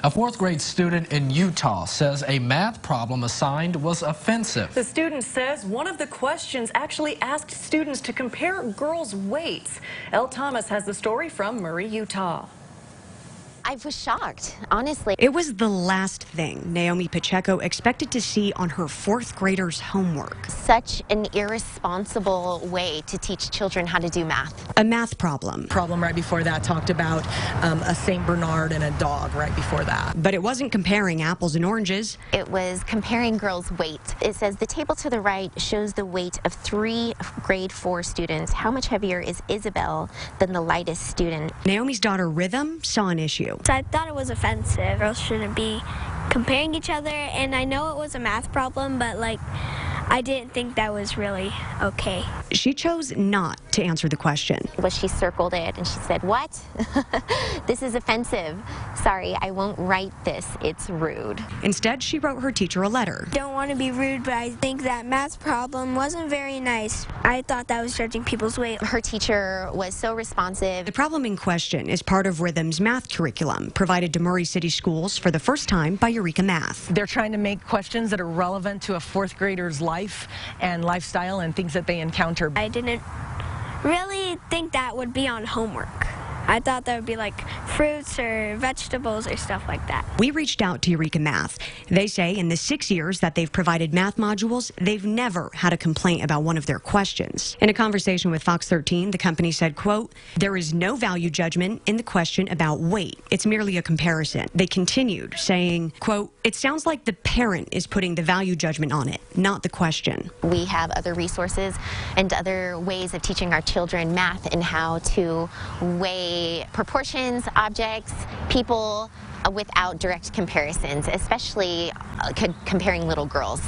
A fourth grade student in Utah says a math problem assigned was offensive. The student says one of the questions actually asked students to compare girls' weights. Elle Thomas has the story from Murray, Utah. I was shocked, honestly. It was the last thing Naomi Pacheco expected to see on her fourth grader's homework. Such an irresponsible way to teach children how to do math. A math problem. Problem right before that talked about a St. Bernard and a dog right before that. But it wasn't comparing apples and oranges. It was comparing girls' weight. It says the table to the right shows the weight of 3 grade 4 students. How much heavier is Isabel than the lightest student? Naomi's daughter Rhythm saw an issue. So I thought it was offensive. Girls shouldn't be comparing each other, and I know it was a math problem, but I didn't think that was really okay. She chose not to answer the question. Well, she circled it and she said, "What? This is offensive. Sorry, I won't write this. It's rude." Instead, she wrote her teacher a letter. Don't want to be rude, but I think that math problem wasn't very nice. I thought that was judging people's weight. Her teacher was so responsive. The problem in question is part of Rhythm's math curriculum, provided to Murray City schools for the first time by Eureka Math. They're trying to make questions that are relevant to a fourth grader's life and lifestyle and things that they encounter. I didn't really think that would be on homework. I thought that would be like fruits or vegetables or stuff like that. We reached out to Eureka Math. They say in the 6 years that they've provided math modules, they've never had a complaint about one of their questions. In a conversation with Fox 13, the company said, quote, "There is no value judgment in the question about weight. It's merely a comparison." They continued saying, quote, "It sounds like the parent is putting the value judgment on it, not the question." We have other resources and other ways of teaching our children math and how to weigh proportions, objects, people without direct comparisons, especially comparing little girls.